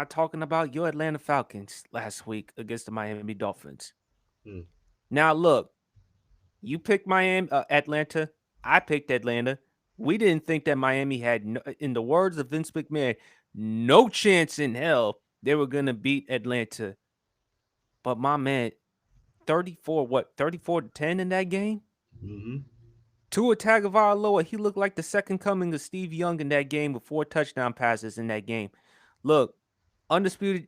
not talking about your Atlanta Falcons last week against the Miami Dolphins. Hmm. Now, look, you picked Atlanta. I picked Atlanta. We didn't think that Miami had, in the words of Vince McMahon, no chance in hell they were going to beat Atlanta. But my man, 34 to 10 in that game? Hmm. Tua Tagovailoa, he looked like the second coming of Steve Young in that game with 4 touchdown passes in that game. Look, undisputed,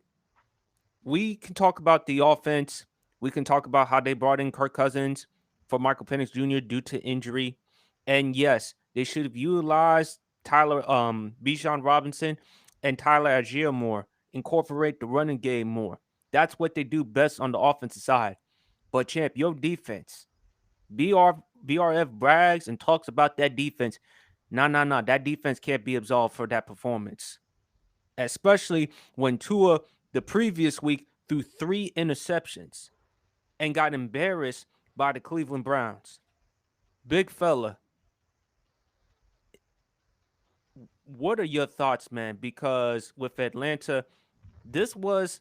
we can talk about the offense. We can talk about how they brought in Kirk Cousins for Michael Penix Jr. due to injury. And yes, they should have utilized Bijan Robinson and Tyler Algier more, incorporate the running game more. That's what they do best on the offensive side. But champ, your defense, BRF brags and talks about that defense. No. That defense can't be absolved for that performance. Especially when Tua the previous week threw 3 interceptions and got embarrassed by the Cleveland Browns. Big fella, what are your thoughts, man? Because with Atlanta, this was,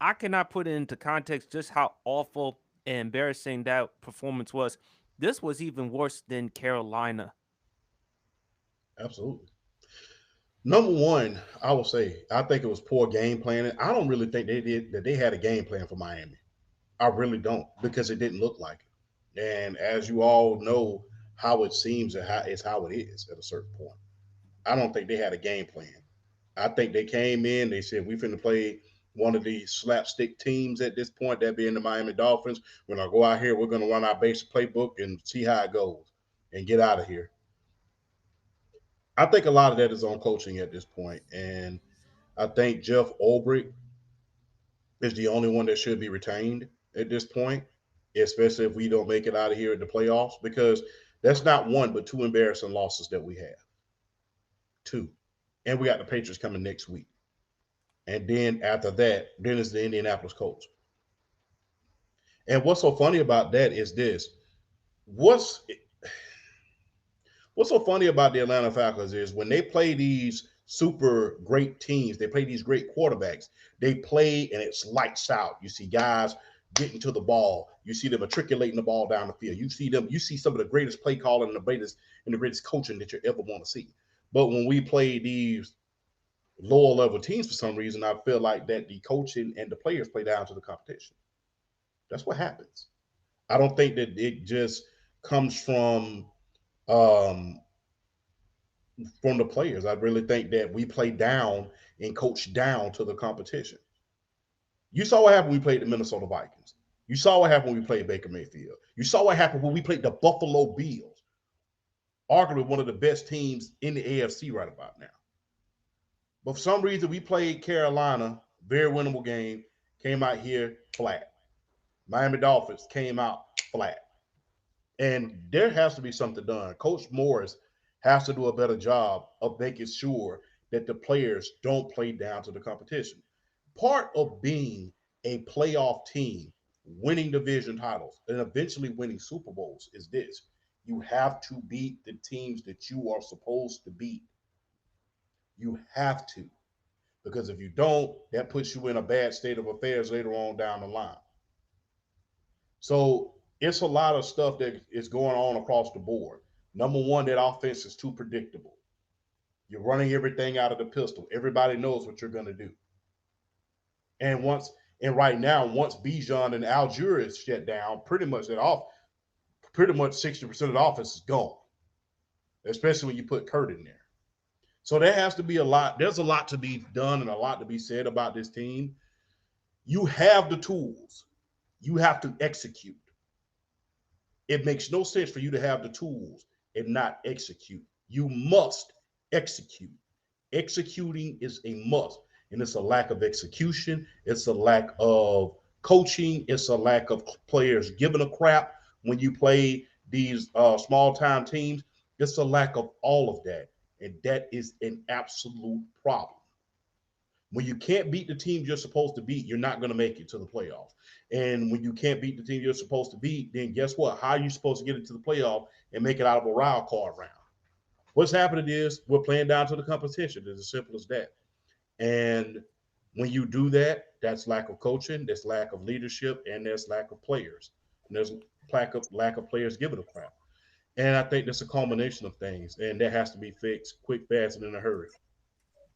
I cannot put it into context just how awful and embarrassing that performance was. This was even worse than Carolina. Absolutely. Number one, I will say, I think it was poor game planning. I don't really think they had a game plan for Miami. I really don't because it didn't look like it. And as you all know, how it seems and how it is at a certain point. I don't think they had a game plan. I think they came in, they said, we finna play one of these slapstick teams at this point, that being the Miami Dolphins. We're gonna go out here, we're gonna run our basic playbook and see how it goes and get out of here. I think a lot of that is on coaching at this point, and I think Jeff Ulbrich is the only one that should be retained at this point, especially if we don't make it out of here at the playoffs, because that's not one but two embarrassing losses that we have. Two. And we got the Patriots coming next week. And then after that, then it's the Indianapolis Colts. And what's so funny about that is this. What's what's so funny about the Atlanta Falcons is when they play these super great teams, they play these great quarterbacks, they play and it's lights out. You see guys getting to the ball, you see them matriculating the ball down the field. You see some of the greatest play calling and the greatest coaching that you ever want to see. But when we play these lower level teams for some reason, I feel like that the coaching and the players play down to the competition. That's what happens. I don't think that it just comes um, from the players. I really think that we play down and coach down to the competition. You saw what happened when we played the Minnesota Vikings. You saw what happened when we played Baker Mayfield. You saw what happened when we played the Buffalo Bills, arguably one of the best teams in the AFC right about now. But for some reason, we played Carolina, very winnable game, came out here flat. Miami Dolphins came out flat. And there has to be something done. Coach Morris has to do a better job of making sure that the players don't play down to the competition. Part of being a playoff team, winning division titles, and eventually winning Super Bowls is this: you have to beat the teams that you are supposed to beat. You have to. Because if you don't, that puts you in a bad state of affairs later on down the line. So it's a lot of stuff that is going on across the board. Number one, that offense is too predictable. You're running everything out of the pistol. Everybody knows what you're going to do. And right now, once Bijan and Algier is shut down, pretty much 60% of the offense is gone. Especially when you put Kurt in there. So there has to be a lot. There's a lot to be done and a lot to be said about this team. You have the tools. You have to execute. It makes no sense for you to have the tools and not execute. You must execute. Executing is a must. And it's a lack of execution. It's a lack of coaching. It's a lack of players giving a crap when you play these small time teams. It's a lack of all of that. And that is an absolute problem. When you can't beat the team you're supposed to beat, you're not going to make it to the playoffs. And when you can't beat the team you're supposed to beat, then guess what? How are you supposed to get into the playoff and make it out of a wild card round? What's happening is we're playing down to the competition. It's as simple as that. And when you do that, that's lack of coaching, there's lack of leadership, and there's lack of players. And there's lack of players giving a crap. And I think that's a culmination of things, and that has to be fixed quick, fast, and in a hurry.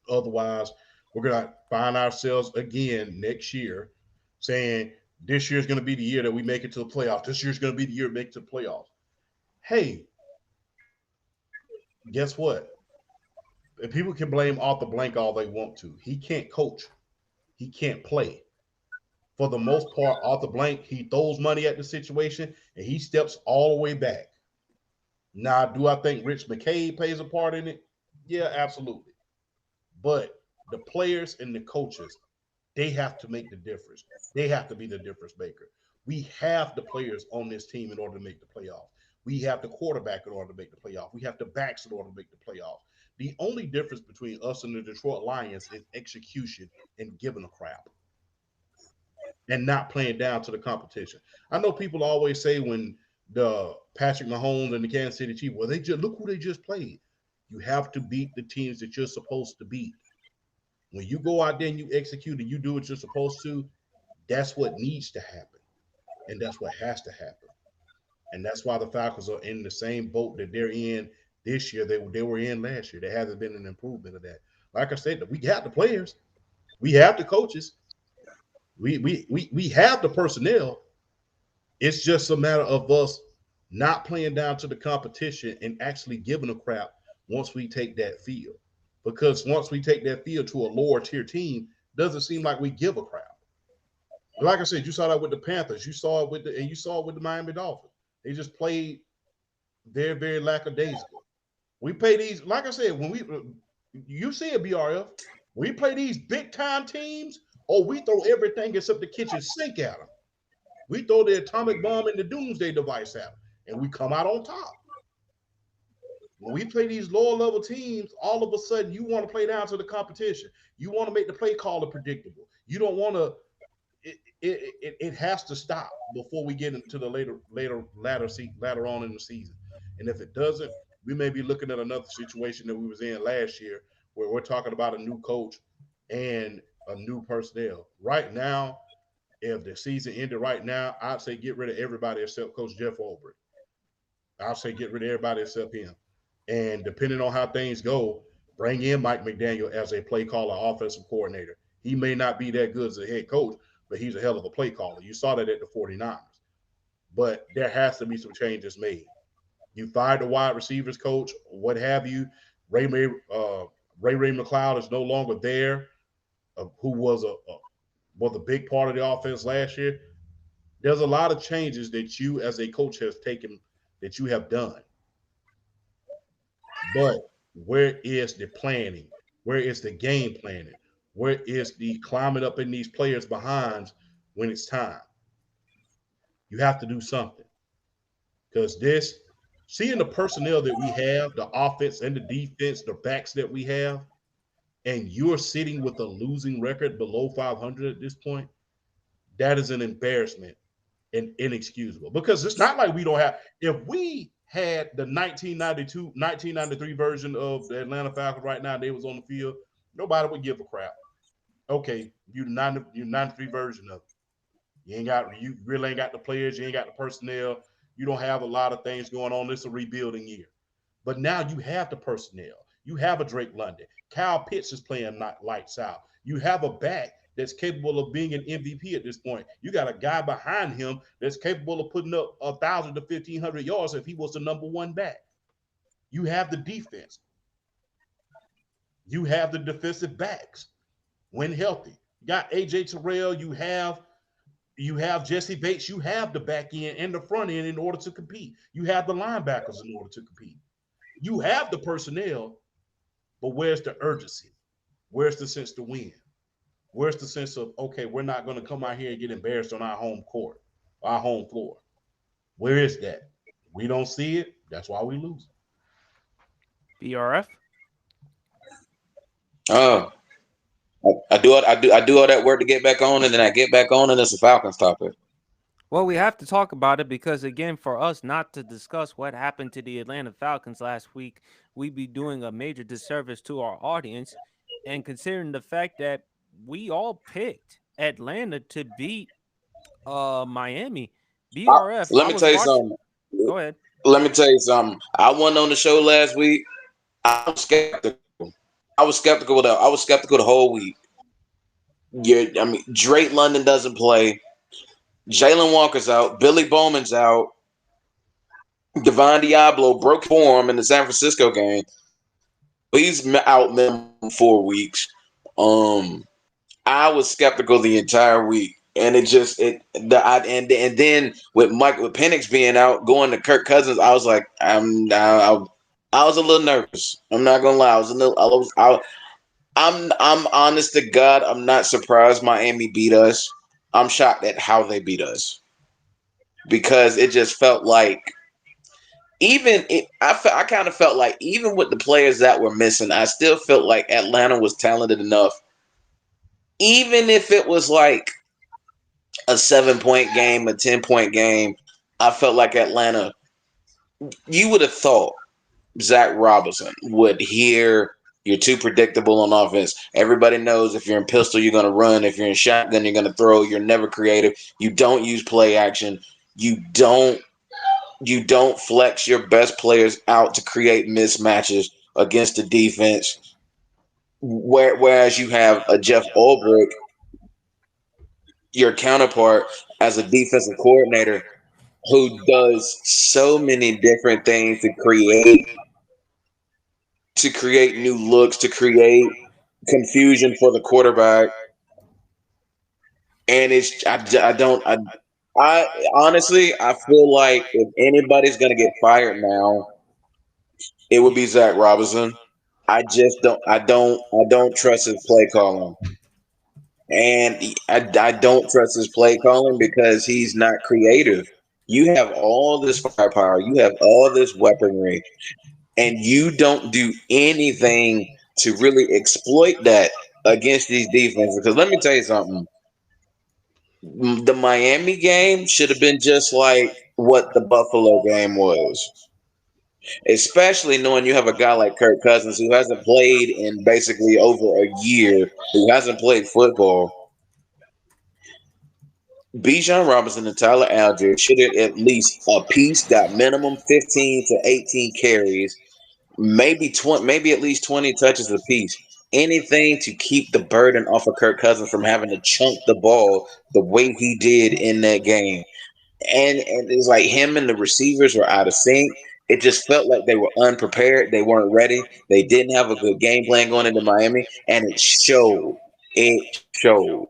Otherwise, we're gonna find ourselves again next year saying this year's gonna be the year that we make it to the playoffs. This year's gonna be the year to make it to the playoffs. Hey, guess what? If people can blame Arthur Blank all they want to. He can't coach. He can't play. For the most part, Arthur Blank, he throws money at the situation and he steps all the way back. Now, do I think Rich McKay plays a part in it? Yeah, absolutely. But the players and the coaches, they have to make the difference. They have to be the difference maker. We have the players on this team in order to make the playoffs. We have the quarterback in order to make the playoffs. We have the backs in order to make the playoffs. The only difference between us and the Detroit Lions is execution and giving a crap and not playing down to the competition. I know people always say when the Patrick Mahomes and the Kansas City Chiefs, well, they just look who they just played. You have to beat the teams that you're supposed to beat. When you go out there and you execute and you do what you're supposed to, that's what needs to happen. And that's what has to happen. And that's why the Falcons are in the same boat that they're in this year they were in last year. There hasn't been an improvement of that. Like I said, we got the players, we have the coaches, we have the personnel. It's just a matter of us not playing down to the competition and actually giving a crap once we take that field. Because once we take that field to a lower tier team, doesn't seem like we give a crap. Like I said, you saw that with the Panthers. You saw it with the Miami Dolphins. They just played very, very lackadaisical. We play these, like I said, when we you see it, BRF, we play these big time teams, or we throw everything except the kitchen sink at them. We throw the atomic bomb and the doomsday device at them, and we come out on top. When we play these lower level teams, all of a sudden you want to play down to the competition. You want to make the play caller predictable. You don't want to. It has to stop before we get into the later on in the season. And if it doesn't, we may be looking at another situation that we was in last year, where we're talking about a new coach and a new personnel. Right now, if the season ended right now, I'd say get rid of everybody except Coach Jeff Ulbrich. I'll say get rid of everybody except him. And depending on how things go, bring in Mike McDaniel as a play caller, offensive coordinator. He may not be that good as a head coach, but he's a hell of a play caller. You saw that at the 49ers. But there has to be some changes made. You fired the wide receivers coach, what have you. Ray Ray, Ray McLeod is no longer there, who was a big part of the offense last year. There's a lot of changes that you as a coach has taken that you have done. But where is the planning? Where is the game planning? Where is the climbing up in these players' behinds when it's time? You have to do something. Because this, seeing the personnel that we have, the offense and the defense, the backs that we have, and you're sitting with a losing record below 500 at this point, that is an embarrassment and inexcusable. Because it's not like we don't have, if we had the 1993 version of the Atlanta Falcons right now, they was on the field, nobody would give a crap. Okay, you 93 version of it. You really ain't got the players, you ain't got the personnel, you don't have a lot of things going on. This is a rebuilding year. But now you have the personnel. You have a Drake London. Kyle Pitts is playing not lights out. You have a back that's capable of being an MVP at this point. You got a guy behind him that's capable of putting up 1,000 to 1,500 yards if he was the number one back. You have the defense. You have the defensive backs when healthy. You got AJ Terrell. You have Jesse Bates. You have the back end and the front end in order to compete. You have the linebackers in order to compete. You have the personnel, but where's the urgency? Where's the sense to win? Where's the sense of, okay, we're not going to come out here and get embarrassed on our home court, our home floor? Where is that? We don't see it. That's why we lose. BRF. Oh, I do all that work to get back on, and then I get back on, and it's a Falcons topic. Well, we have to talk about it because, again, for us not to discuss what happened to the Atlanta Falcons last week, we'd be doing a major disservice to our audience. And considering the fact that we all picked Atlanta to beat Miami, I, BRF, let I me was tell you watching. something. Go ahead. Let me tell you something. I went on the show last week. I was skeptical. I was skeptical the whole week. I mean, Drake London doesn't play. Jalen Walker's out. Billy Bowman's out. Devon Diablo broke form in the San Francisco game, so he's out minimum 4 weeks. Um, I was skeptical the entire week, and it just it the I, and then with Penix being out, going to Kirk Cousins, I was like, I was a little nervous. I'm not gonna lie, I was a little. I'm honest to God, I'm not surprised Miami beat us. I'm shocked at how they beat us because it just felt like I kind of felt like even with the players that were missing, I still felt like Atlanta was talented enough. Even if it was like a 7 point game, a 10 point game, I felt like Atlanta. You would have thought Zach Robinson would hear you're too predictable on offense. Everybody knows if you're in pistol, you're going to run. If you're in shotgun, you're going to throw. You're never creative. You don't use play action. You don't you don't flex your best players out to create mismatches against the defense. Whereas you have a Jeff Ulbrich, your counterpart as a defensive coordinator, who does so many different things to create new looks, to create confusion for the quarterback. And I honestly, I feel like if anybody's going to get fired now, it would be Zach Robinson. I don't trust his play calling. And I don't trust his play calling because he's not creative. You have all this firepower, you have all this weaponry, and you don't do anything to really exploit that against these defenses. Because let me tell you something, the Miami game should have been just like what the Buffalo game was. Especially knowing you have a guy like Kirk Cousins who hasn't played in basically over a year, who hasn't played football. Bijan Robinson and Tyler Algier should have at least a piece got minimum 15 to 18 carries, maybe 20, maybe at least 20 touches apiece. Anything to keep the burden off of Kirk Cousins from having to chunk the ball the way he did in that game. And it's like him and the receivers were out of sync. It just felt like they were unprepared. They weren't ready. They didn't have a good game plan going into Miami, and it showed. It showed.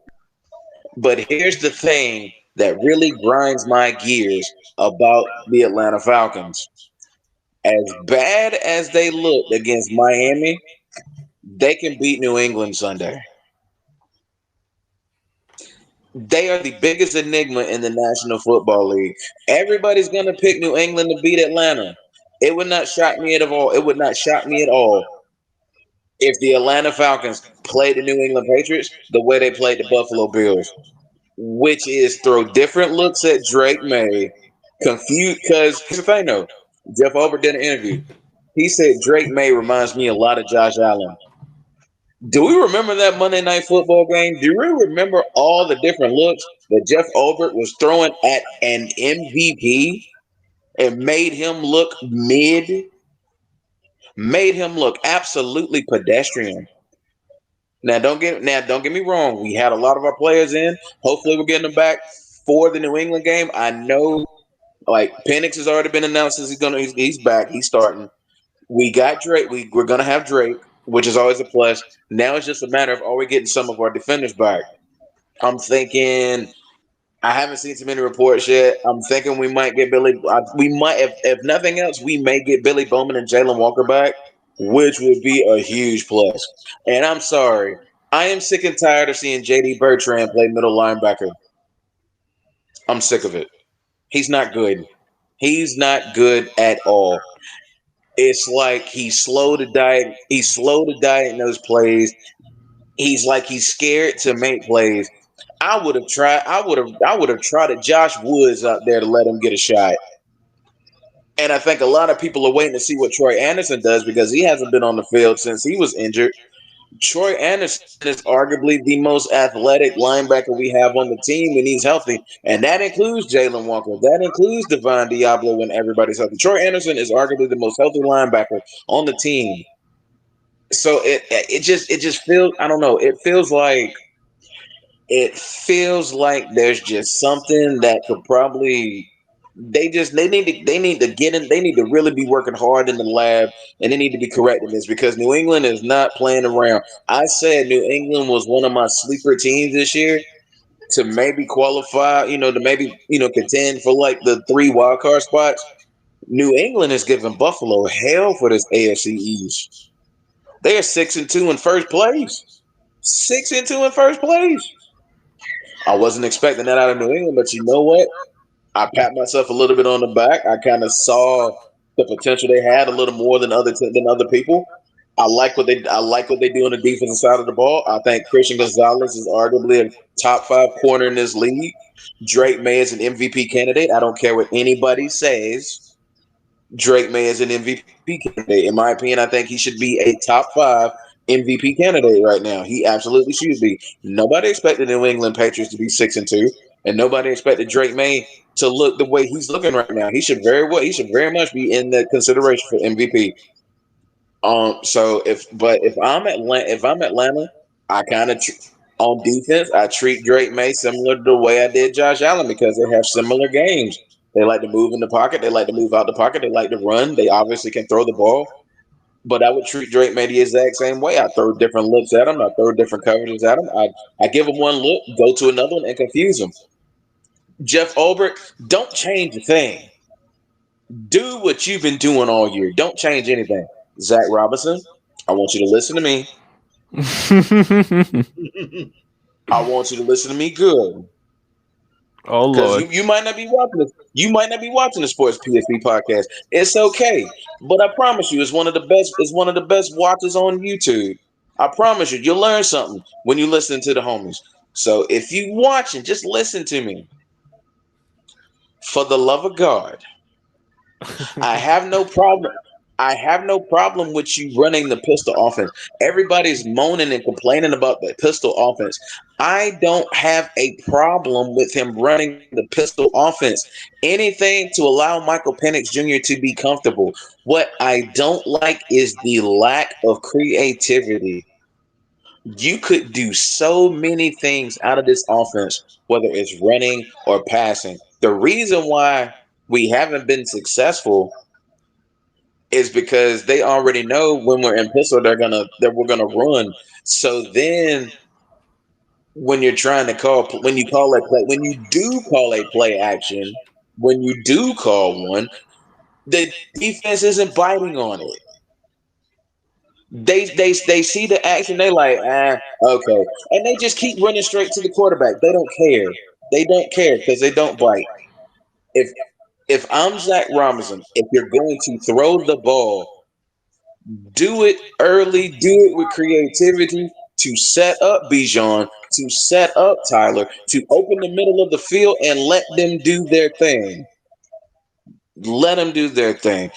But here's the thing that really grinds my gears about the Atlanta Falcons. As bad as they looked against Miami, they can beat New England Sunday. They are the biggest enigma in the National Football League. Everybody's going to pick New England to beat Atlanta. It would not shock me at all. It would not shock me at all if the Atlanta Falcons played the New England Patriots the way they played the Buffalo Bills, which is throw different looks at Drake May, confuse. Because here's the thing, though, Jeff Over did an interview. He said Drake May reminds me a lot of Josh Allen. Do we remember that Monday Night Football game? Do we remember all the different looks that Jeff Obert was throwing at an MVP and made him look made him look absolutely pedestrian? Don't get me wrong. We had a lot of our players in. Hopefully, we're getting them back for the New England game. I know, like Penix has already been announced as he's back. He's starting. We got Drake. We're gonna have Drake, which is always a plus. Now it's just a matter of are we getting some of our defenders back? I'm thinking. I haven't seen too many reports yet. I'm thinking we might get Billy. We might, if nothing else, we may get Billy Bowman and Jalen Walker back, which would be a huge plus. And I'm sorry, I am sick and tired of seeing JD Bertrand play middle linebacker. I'm sick of it. He's not good. He's not good at all. It's like he's slow to diagnose plays. He's like he's scared to make plays. I would have tried Josh Woods out there to let him get a shot. And I think a lot of people are waiting to see what Troy Anderson does because he hasn't been on the field since he was injured. Troy Anderson is arguably the most athletic linebacker we have on the team when he's healthy, and that includes Jalen Walker. That includes Devon Diablo when everybody's healthy. Troy Anderson is arguably the most healthy linebacker on the team. So it just feels, I don't know, it feels like there's just something that could probably, they need to get in, they need to really be working hard in the lab, and they need to be correcting this because New England is not playing around. I said New England was one of my sleeper teams this year to maybe qualify, to maybe, contend for like the three wild card spots. New England is giving Buffalo hell for this AFC East. They are 6-2 in first place. 6-2 in first place. I wasn't expecting that out of New England, but you know what? I pat myself a little bit on the back. I kind of saw the potential they had a little more than other people. I like what they do on the defensive side of the ball. I think Christian Gonzalez is arguably a top five corner in this league. Drake May is an MVP candidate. I don't care what anybody says. Drake May is an MVP candidate. In my opinion, I think he should be a top five MVP candidate right now. He absolutely should be. Nobody expected the New England Patriots to be 6-2, and nobody expected Drake May to look the way he's looking right now. He should very much be in the consideration for MVP. If I'm Atlanta, I on defense, I treat Drake May similar to the way I did Josh Allen because they have similar games. They like to move in the pocket. They like to move out the pocket. They like to run. They obviously can throw the ball. But I would treat Drake May the exact same way. I throw different looks at him. I throw different coverages at him. I give him one look, go to another one, and confuse him. Jeff Olbert, don't change a thing. Do what you've been doing all year. Don't change anything. Zach Robinson, I want you to listen to me. I want you to listen to me good. Oh Because Lord. you might not be watching this. You might not be watching the Sports PSP podcast. It's okay. But I promise you, it's one of the best watches on YouTube. I promise you, you'll learn something when you listen to the homies. So if you watching, just listen to me. For the love of God, I have no problem. I have no problem with you running the pistol offense. Everybody's moaning and complaining about the pistol offense. I don't have a problem with him running the pistol offense. Anything to allow Michael Penix Jr. to be comfortable. What I don't like is the lack of creativity. You could do so many things out of this offense, whether it's running or passing. The reason why we haven't been successful is because they already know when we're in pistol that we're gonna run. So then when you're trying to when you call a play, when you do call a play action, when you do call one, the defense isn't biting on it. They see the action, they like, okay. And they just keep running straight to the quarterback. They don't care. They don't care because they don't bite. If if I'm Zach Robinson, if you're going to throw the ball, do it early, do it with creativity to set up Bijan, to set up Tyler, to open the middle of the field and let them do their thing. Let them do their thing.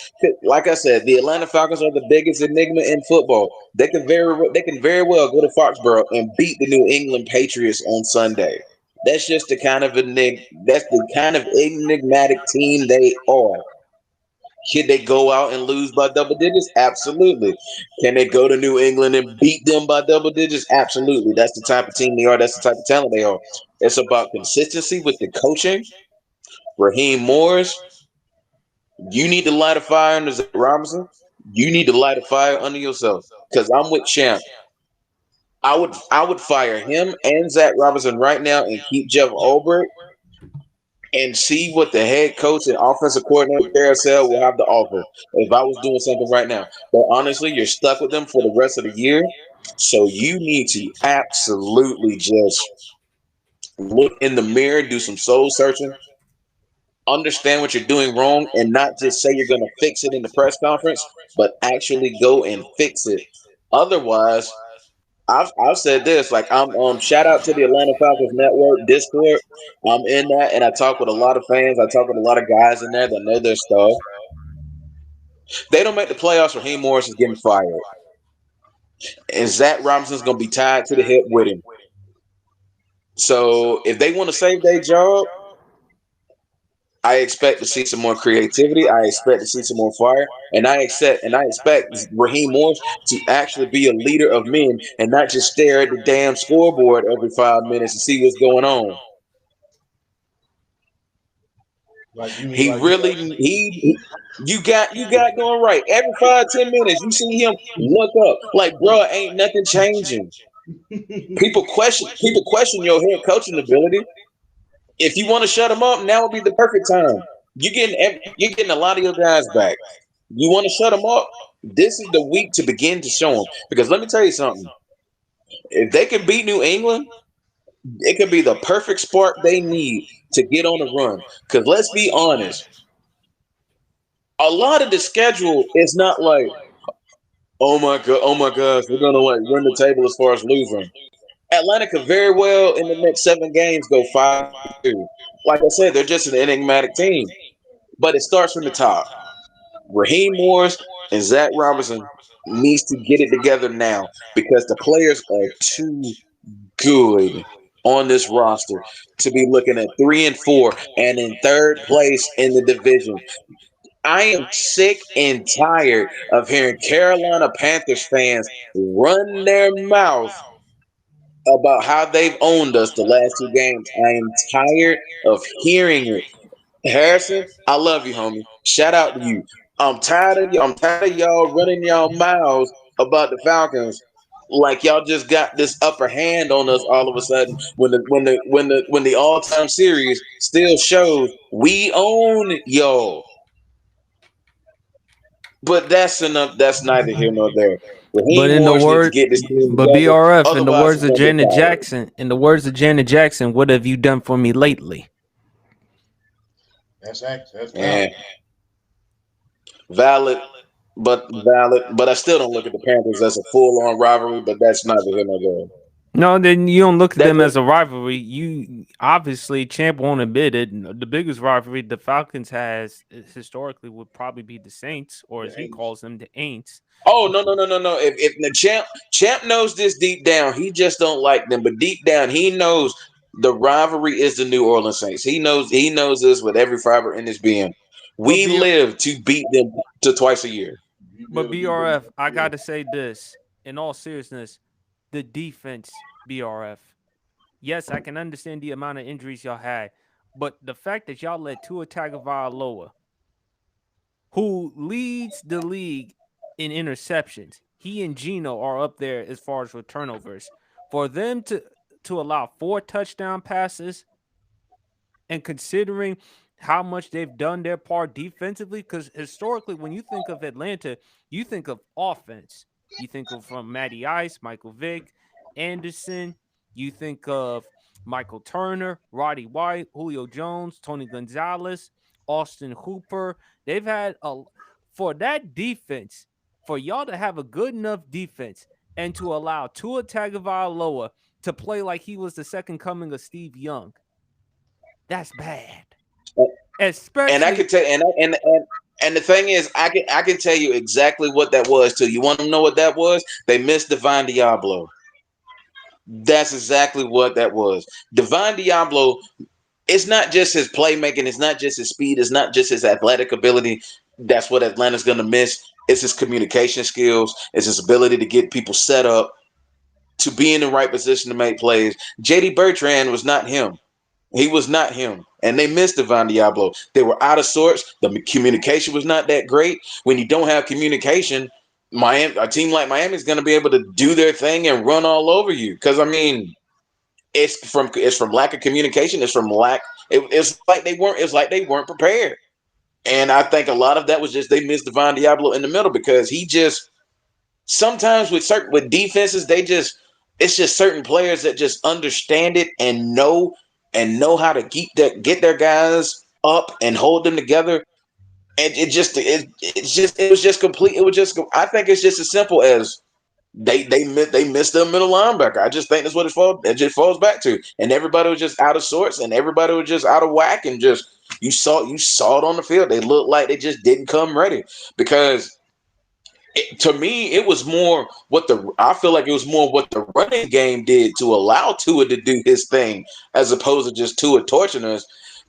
Like I said, the Atlanta Falcons are the biggest enigma in football. They can very well go to Foxborough and beat the New England Patriots on Sunday. That's the kind of enigmatic team they are. Can they go out and lose by double digits? Absolutely. Can they go to New England and beat them by double digits? Absolutely. That's the type of team they are. That's the type of talent they are. It's about consistency with the coaching. Raheem Morris, you need to light a fire under Zach Robinson. You need to light a fire under yourself. Because I'm with Champ. I would fire him and Zach Robinson right now and keep Jeff Olbert and see what the head coach and offensive coordinator carousel will have to offer. If I was doing something right now, but honestly, you're stuck with them for the rest of the year, so you need to absolutely just look in the mirror, do some soul searching, understand what you're doing wrong, and not just say you're going to fix it in the press conference, but actually go and fix it. Otherwise, I've said this, like, I'm shout out to the Atlanta Falcons Network Discord. I'm in that, and I talk with a lot of fans. I talk with a lot of guys in there that know their stuff. They don't make the playoffs. Raheem Morris is getting fired. and Zach Robinson's going to be tied to the hip with him. So if they want to save their job, I expect to see some more creativity. I expect to see some more fire, and I expect Raheem Morris to actually be a leader of men and not just stare at the damn scoreboard every 5 minutes and see what's going on. Like you mean He like really you got going right. Every 5-10 minutes, you see him look up like, bro, ain't nothing changing. People question your head coaching ability. If you want to shut him up, now would be the perfect time. You're getting a lot of your guys back. You want to shut them up? This is the week to begin to show them. Because let me tell you something. If they can beat New England, it could be the perfect spark they need to get on a run. Because let's be honest, a lot of the schedule is not like, oh my gosh, we're gonna like run the table as far as losing. Atlanta could very well in the next 7 games go 5-2. Like I said, they're just an enigmatic team. But it starts from the top. Raheem Morris and Zach Robinson needs to get it together now because the players are too good on this roster to be looking at 3-4 and in third place in the division. I am sick and tired of hearing Carolina Panthers fans run their mouth about how they've owned us the last 2 games. I am tired of hearing it. Harrison, I love you, homie. Shout out to you. I'm tired of y'all running y'all mouths about the Falcons like y'all just got this upper hand on us all of a sudden when the all time series still shows we own y'all. But that's enough. That's neither here nor there. But Raheem in the Morris needs to word, get this team but together. BRF, Otherwise, he's gonna get fired. Janet Jackson, what have you done for me lately? that's And valid. valid, but I still don't look at the Panthers as a full on rivalry. But that's neither here nor there. No, then you don't look at That them just as a rivalry. You obviously Champ won't admit it. The biggest rivalry the Falcons has historically would probably be the Saints, or The as he Aints. calls them, the Aints. Oh no. If the champ knows this deep down, he just don't like them. But deep down, he knows the rivalry is the New Orleans Saints. He knows this with every fiber in his being. But We B, live to beat them to twice a year. You be but able to beat them. BRF, I Yeah. gotta say this in all seriousness, the defense, BRF. Yes, I can understand the amount of injuries y'all had, but the fact that y'all let Tua Tagovailoa, who leads the league in interceptions, he and Gino are up there as far as with turnovers. For them to allow 4 touchdown passes, and considering how much they've done their part defensively, because historically, when you think of Atlanta, you think of offense. You think of from Matty Ice, Michael Vick, Anderson. You think of Michael Turner, Roddy White, Julio Jones, Tony Gonzalez, Austin Hooper. They've had a for that defense, for y'all to have a good enough defense and to allow Tua Tagovailoa to play like he was the second coming of Steve Young. That's bad. And I Especially, could tell, and the thing is, I can tell you exactly what that was too. You want to know what that was? They missed Divine Diablo. That's exactly what that was. Divine Diablo. It's not just his playmaking. It's not just his speed. It's not just his athletic ability. That's what Atlanta's going to miss. It's his communication skills. It's his ability to get people set up to be in the right position to make plays. JD Bertrand was not him. He was not him. And they missed Devon Diablo. They were out of sorts. The communication was not that great. When you don't have communication, a team like Miami is going to be able to do their thing and run all over you. Because I mean, it's from lack of communication. It's from lack. It's like they weren't prepared. And I think a lot of that was just they missed Devon Diablo in the middle because he just sometimes with defenses it's just certain players that just understand it and know how to get their guys up and hold them together. And it was just complete. It was just I think it's just as simple as they missed their middle linebacker. I just think that's what it just falls back to. And everybody was just out of sorts and everybody was just out of whack and just you saw it on the field. They looked like they just didn't come ready because To me, it was more what the I feel like it was more what the running game did to allow Tua to do his thing, as opposed to just Tua torching us.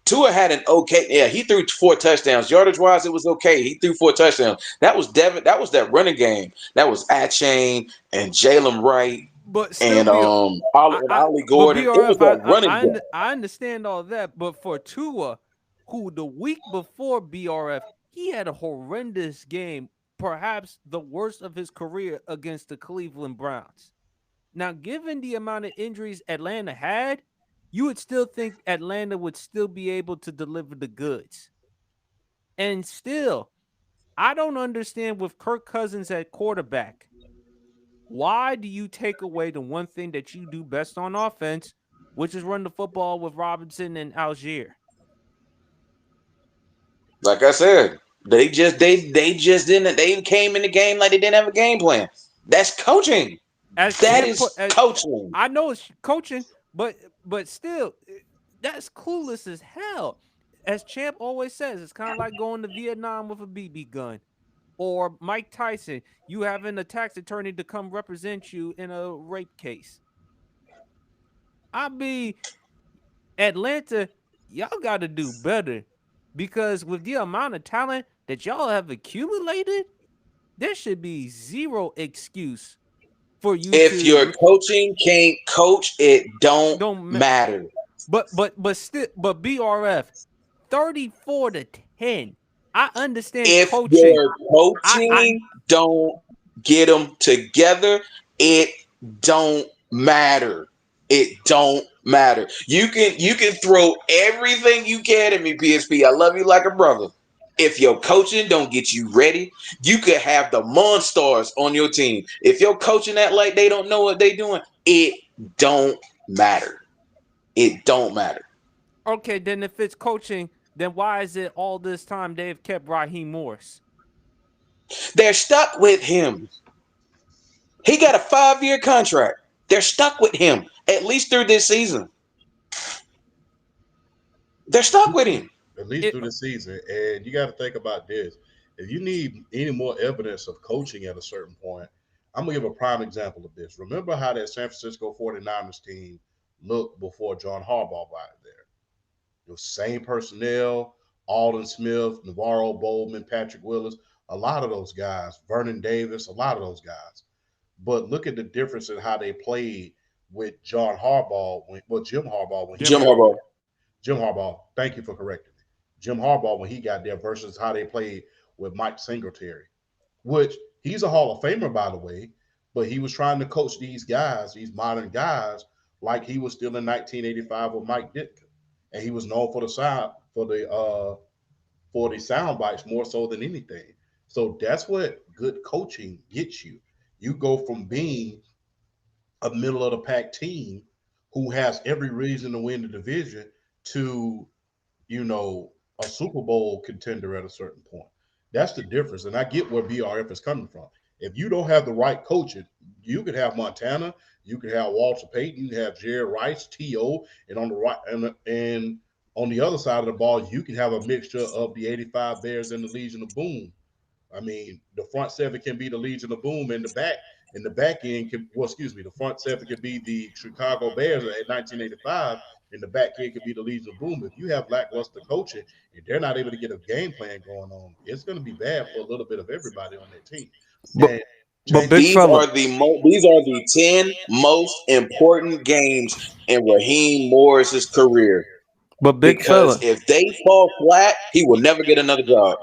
Tua had an okay, yeah, he threw 4 touchdowns. Yardage wise, it was okay. He threw 4 touchdowns. That was Devin. That was that running game. That was Achane and Jalen Wright But still, and be I Ollie but Gordon. It was BRF, that running game. I understand all that, but for Tua, who the week before BRF, he had a horrendous game, perhaps the worst of his career against the Cleveland Browns. Now, given the amount of injuries Atlanta had, you would still think Atlanta would still be able to deliver the goods. And still, I don't understand with Kirk Cousins at quarterback. Why do you take away the one thing that you do best on offense, which is run the football with Robinson and Algier? Like I said, they just didn't. They came in the game like they didn't have a game plan. That's coaching. As That champ, is coaching. I know it's coaching, but still, that's clueless as hell. As Champ always says, it's kind of like going to Vietnam with a BB gun. Or Mike Tyson, you having a tax attorney to come represent you in a rape case. I mean, Atlanta, y'all got to do better because with the amount of talent that y'all have accumulated, there should be zero excuse for you If to your coaching can't coach, it don't don't. matter. But BRF 34-10. I understand If coaching. your I coaching don't get them together, it don't matter. It don't matter. You can throw everything you can at me, PSP. I love you like a brother. If your coaching don't get you ready, you could have the monsters on your team. If your coaching act like they don't know what they doing, it don't matter. It don't matter. okay, then if it's coaching, then why is it all this time they've kept Raheem Morris? They're stuck with him. He got a 5-year contract. They're stuck with him at least through this season. They're stuck with him. At least It through the season. And you got to think about this. If you need any more evidence of coaching at a certain point, I'm going to give a prime example of this. Remember how that San Francisco 49ers team looked before John Harbaugh got there? The same personnel, Alden Smith, Navarro Bowman, Patrick Willis, a lot of those guys, Vernon Davis, a lot of those guys. But look at the difference in how they played with John Harbaugh, Jim Harbaugh when he Jim Jim got Harbaugh. Harbaugh. there. Jim Harbaugh, thank you for correcting me. Jim Harbaugh when he got there versus how they played with Mike Singletary, which he's a Hall of Famer, by the way, but he was trying to coach these guys, these modern guys, like he was still in 1985 with Mike Ditka. And he was known for the sound for the sound bites more so than anything. So that's what good coaching gets you. You go from being a middle of the pack team who has every reason to win the division to, a Super Bowl contender at a certain point. That's the difference. And I get where BRF is coming from. If you don't have the right coaching, you could have Montana, you could have Walter Payton, you have Jerry Rice, T.O., and on the right and on the other side of the ball, you can have a mixture of the 85 Bears and the Legion of Boom. I mean, the front seven can be the Legion of Boom, and the back end can, well, excuse me, the front seven could be the Chicago Bears at 1985, and the back end could be the Legion of Boom. If you have lackluster coaching and they're not able to get a game plan going on, it's going to be bad for a little bit of everybody on that team. But And but James, big fella, These are the 10 most important games in Raheem Morris's career. but big Because fella, if they fall flat, he will never get another job.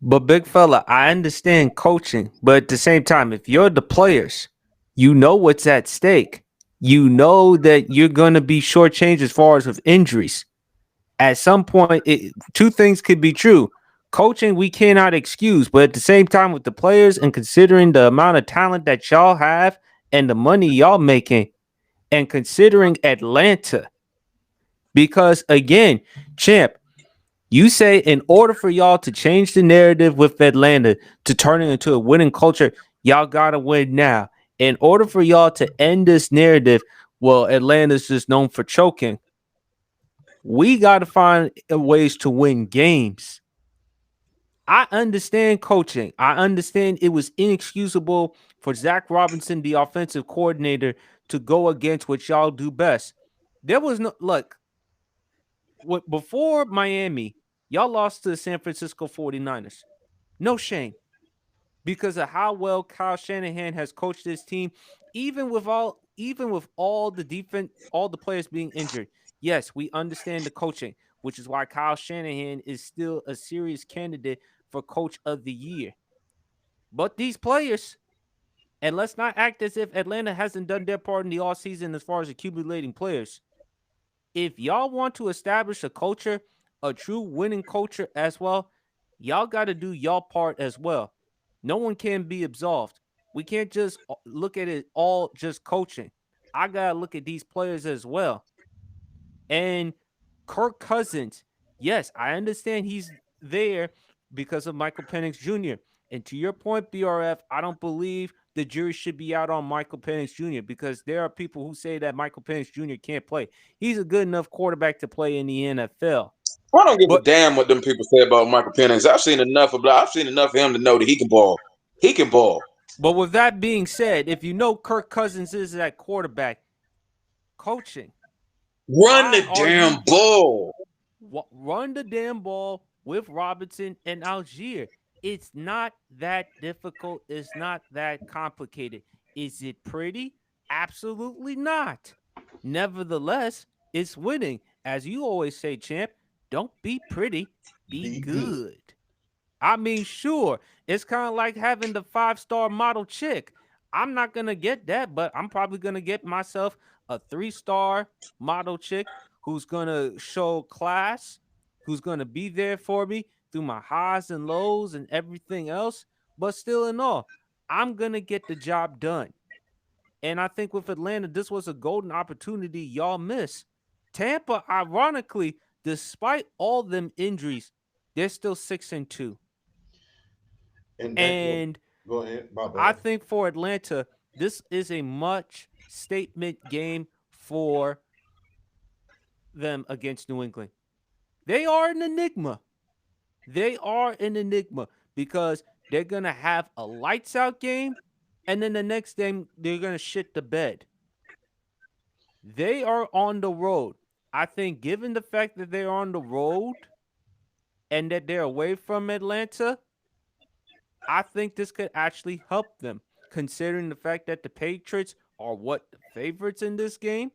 but big fella, I understand coaching, but at the same time, if you're the players, you know what's at stake. You know that you're gonna be shortchanged as far as with injuries. At some point, two things could be true. Coaching we cannot excuse, but at the same time, with the players and considering the amount of talent that y'all have and the money y'all making, and considering Atlanta, because again, champ, you say in order for y'all to change the narrative with Atlanta to turn it into a winning culture, y'all gotta win now. In order for y'all to end this narrative, well, Atlanta's just known for choking. We gotta find ways to win games. I understand coaching. I understand it was inexcusable for Zach Robinson, the offensive coordinator, to go against what y'all do best. There was no look before Miami, y'all lost to the San Francisco 49ers. No shame because of how well Kyle Shanahan has coached this team, even with all the defense, all the players being injured. Yes, we understand the coaching, which is why Kyle Shanahan is still a serious candidate for coach of the year. But these players, and let's not act as if Atlanta hasn't done their part in the offseason as far as accumulating players. If y'all want to establish a culture, a true winning culture as well, y'all got to do y'all part as well. No one can be absolved. We can't just look at it all just coaching. I got to look at these players as well. And Kirk Cousins, yes, I understand he's there because of Michael Penix Jr. And to your point, BRF, I don't believe the jury should be out on Michael Penix Jr. because there are people who say that Michael Penix Jr. can't play. He's a good enough quarterback to play in the NFL. I don't give a But damn what them people say about Michael Penix. I've seen enough of him to know that he can ball. He can ball. with that being said, if you know Kirk Cousins is that quarterback, coaching, Run why the are damn you ball. run the damn ball with Robinson and Algier? It's not that difficult. It's not that complicated. Is it pretty? Absolutely not. Nevertheless, it's winning. As you always say, champ, don't be pretty, be Be good. good. I mean, sure, it's kind of like having the 5-star model chick. I'm not going to get that, but I'm probably going to get myself a 3-star model chick who's going to show class, who's going to be there for me through my highs and lows and everything else. But still, in all, I'm going to get the job done. And I think with Atlanta, this was a golden opportunity y'all missed. Tampa, ironically, despite all them injuries, they're still 6-2. And that And go ahead. My I bad. think for Atlanta, this is a much statement game for them against New England. They are an enigma. They are an enigma because they're going to have a lights out game and then the next game they're going to shit the bed. They are on the road. I think given the fact that they're on the road and that they're away from Atlanta, I think this could actually help them, considering the fact that the Patriots are what the favorites in this game.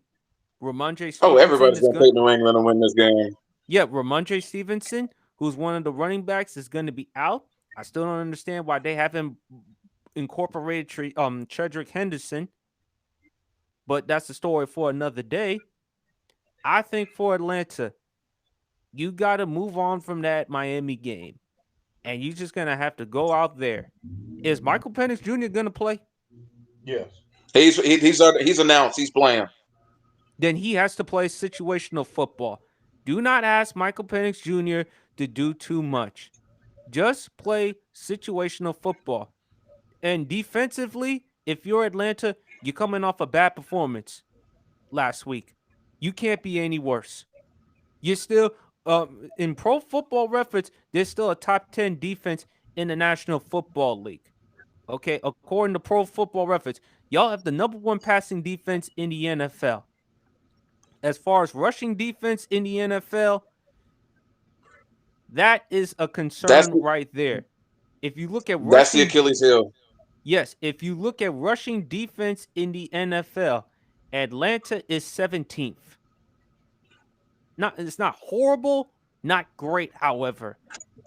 Ramondre Oh, Stevenson everybody's is gonna going. take New England and win this game. Yeah, Ramondre Stevenson, who's one of the running backs, is going to be out. I still don't understand why they haven't incorporated Chedrick Henderson, but that's a story for another day. I think for Atlanta, you got to move on from that Miami game, and you're just gonna have to go out there. Is Michael Penix Jr. gonna play? Yes. He's announced he's playing. Then he has to play situational football. Do not ask Michael Penix Jr. to do too much. Just play situational football. And defensively, if you're Atlanta, you're coming off a bad performance last week. You can't be any worse. You're still in Pro Football Reference. There's still a top 10 defense in the National Football League. Okay, according to Pro Football Reference, y'all have the number one passing defense in the NFL. As far as rushing defense in the NFL, that is a That's concern the, right there. If you look at that's the rushing, Achilles heel. yes, if you look at rushing defense in the NFL, Atlanta is 17th. It's not horrible, not great, however.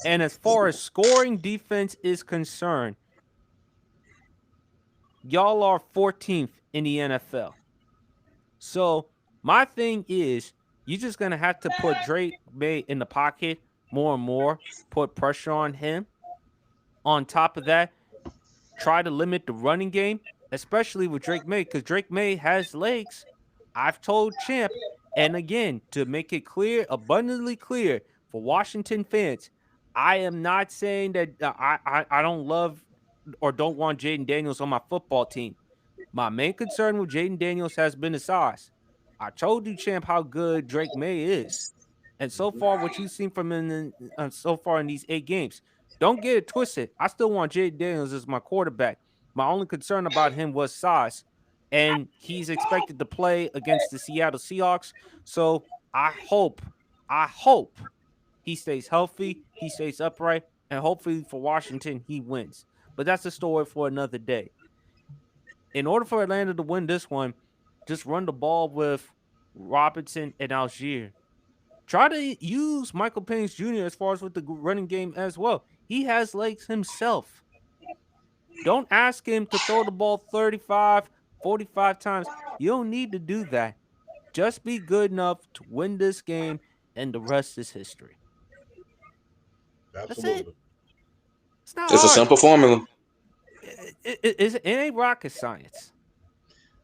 And as far as scoring defense is concerned, y'all are 14th in the NFL. So my thing is, you're just gonna have to put Drake May in the pocket more and more, put pressure on him. On top of that, try to limit the running game, especially with Drake May, because Drake May has legs. I've told Champ, and again, to make it clear, abundantly clear for Washington fans, I am not saying that I don't love or don't want Jaden Daniels on my football team. My main concern with Jaden Daniels has been his size. I told you, Champ, how good Drake May is. And so far, what you've seen from him so far in these 8 games, Don't get it twisted. I still want Jay Daniels as my quarterback. My only concern about him was size, and he's expected to play against the Seattle Seahawks. So I hope he stays healthy, he stays upright, and hopefully for Washington, he wins. But that's a story for another day. In order for Atlanta to win this one, just run the ball with Robinson and Algier. Try to use Michael Penix Jr. as far as with the running game as well. He has legs himself. Don't ask him to throw the ball 35, 45 times. You don't need to do that. Just be good enough to win this game, and the rest is history. That's it. Absolutely. It's not It's a hard. simple formula. It ain't rocket science.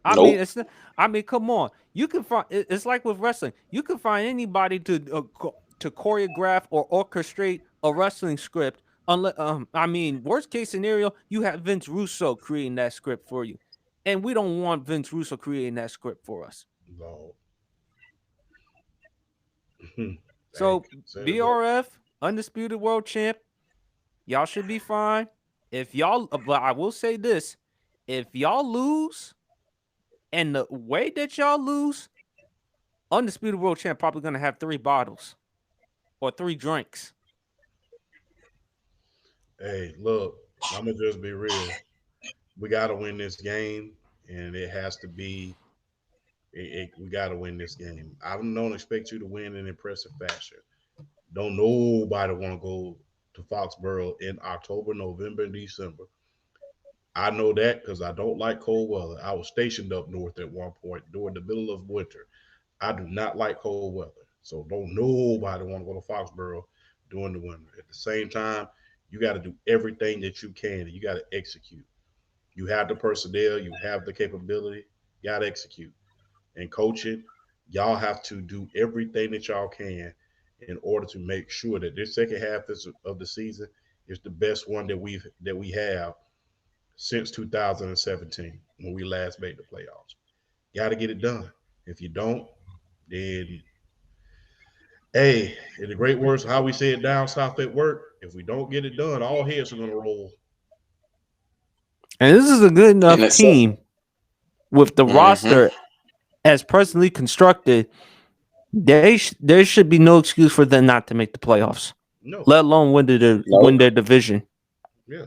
I mean, Nope. it's. I mean, come on. You can find. It's like with wrestling. You can find anybody to choreograph or orchestrate a wrestling script. Unless, I mean, worst case scenario, you have Vince Russo creating that script for you, and we don't want Vince Russo creating that script for us. No. Hey, So said it best. BRF, undisputed world champ, y'all should be fine. If y'all, but I will say this: if y'all lose, and the way that y'all lose, undisputed world champ probably gonna have 3 bottles or 3 drinks. Hey, look, I'm gonna just be real. We got to win this game, and it has to be. We got to win this game. I don't expect you to win in impressive fashion. Don't nobody want to go to Foxborough in October, November, and December. I know that because I don't like cold weather. I was stationed up north at one point during the middle of winter. I do not like cold weather. So don't nobody want to go to Foxborough during the winter. At the same time, you got to do everything that you can and you got to execute. You have the personnel, you have the capability, you got to execute. And coaching, y'all have to do everything that y'all can in order to make sure that this second half of the season is the best one that we have since 2017 when we last made the playoffs. Got to get it done. If you don't, then hey, in the great words of how we say it down south at work, if we don't get it done, all heads are gonna roll. And this is a good And enough it's so. team with the Mm-hmm. roster as presently constructed. There should be no excuse for them not to make the playoffs, No, let alone win Nope. their division. yeah,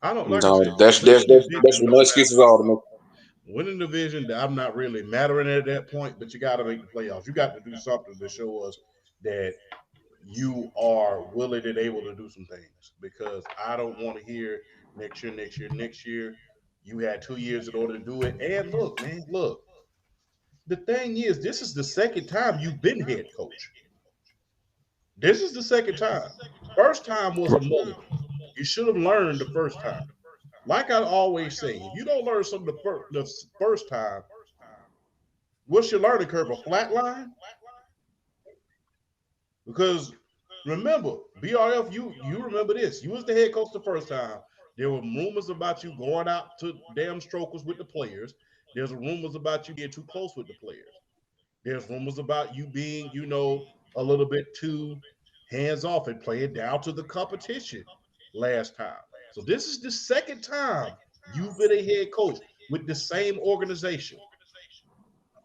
I don't like I No, said. that's Winning that's the that's, that's division no don't matter. excuses at all to me. Winning the division, I'm not really mattering at that point. But you got to make the playoffs. You got to do something to show us that you are willing and able to do some things. Because I don't want to hear next year, next year, next year. You had 2 years in order to do it. And look, man, look. The thing is, this is the second time you've been head coach. This is the second time. First time was a mulligan. You should have learned the first time. Like I always say, if you don't learn something the first time, what's your learning curve? A flat line? Because remember, BRF, you remember this. You was the head coach the first time. There were rumors about you going out to damn strokers with the players. There's rumors about you being too close with the players. There's rumors about you being, a little bit too hands off and playing down to the competition last time. So this is the second time you've been a head coach with the same organization.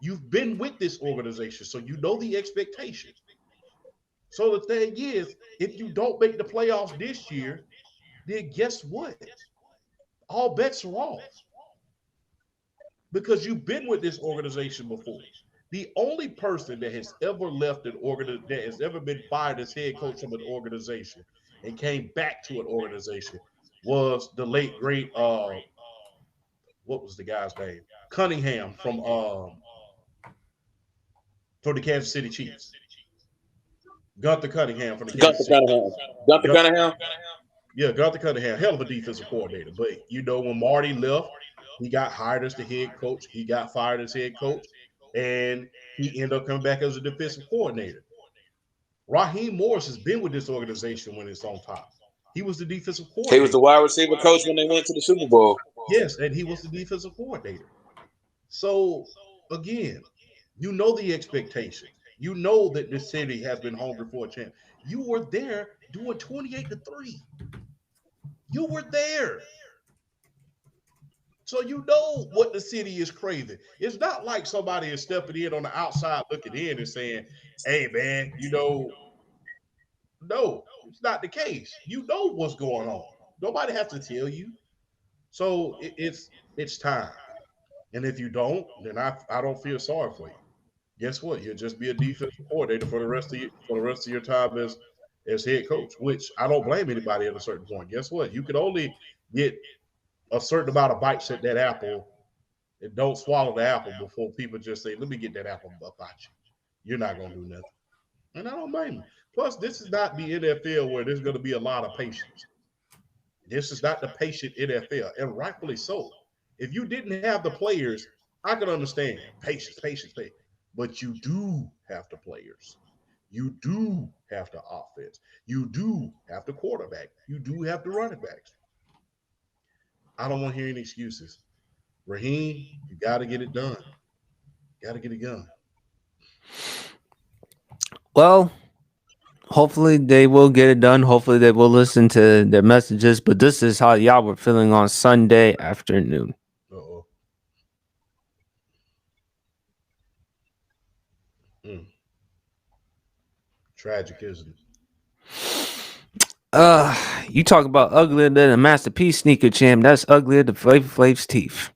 You've been with this organization, so you know the expectation. So the thing is, if you don't make the playoffs this year, then guess what? All bets are off because you've been with this organization before. The only person that has ever left an organ that has ever been fired as head coach from an organization and came back to an organization was the late great what was the guy's name? Cunningham from the Kansas City Chiefs. Gunther Cunningham from the Gunther Kansas City Cunningham. Chiefs. Gunther Gun- Cunningham. yeah, Gunther Cunningham, hell of a defensive coordinator. But when Marty left, he got hired as the head coach. He got fired as head coach, and he ended up coming back as a defensive coordinator. Raheem Morris has been with this organization when it's on top. He was the defensive He was the coordinator. wide receiver coach when they went to the Super Bowl. Yes, and he was the defensive coordinator. So again, you know the expectations. You know that this city has been hungry for a champ. You were there doing 28-3. You were there. So you know what the city is craving. It's not like somebody is stepping in on the outside looking in and saying, hey man, no, it's not the case. You know what's going on. Nobody has to tell you. So it's time. And if you don't, then I don't feel sorry for you. Guess what? You'll just be a defensive coordinator for the rest of your time as head coach, which I don't blame anybody at a certain point. Guess what? You can only get a certain amount of bites at that apple and don't swallow the apple before people just say, let me get that apple up out you. You're not gonna do nothing. And I don't blame them. Plus, this is not the NFL where there's gonna be a lot of patience. This is not the patient NFL, and rightfully so. If you didn't have the players, I could understand patience, patience, patience. But you do have the players. You do have the offense. You do have the quarterback. You do have the running backs. I don't want to hear any excuses. Raheem, you got to get it done. Got to get it done. Well, hopefully they will get it done. Hopefully they will listen to their messages. But this is how y'all were feeling on Sunday afternoon. Uh-oh. Mm. Tragic, isn't it? You talk about uglier than a Master P sneaker champ. That's uglier than Flavor Flav's teeth.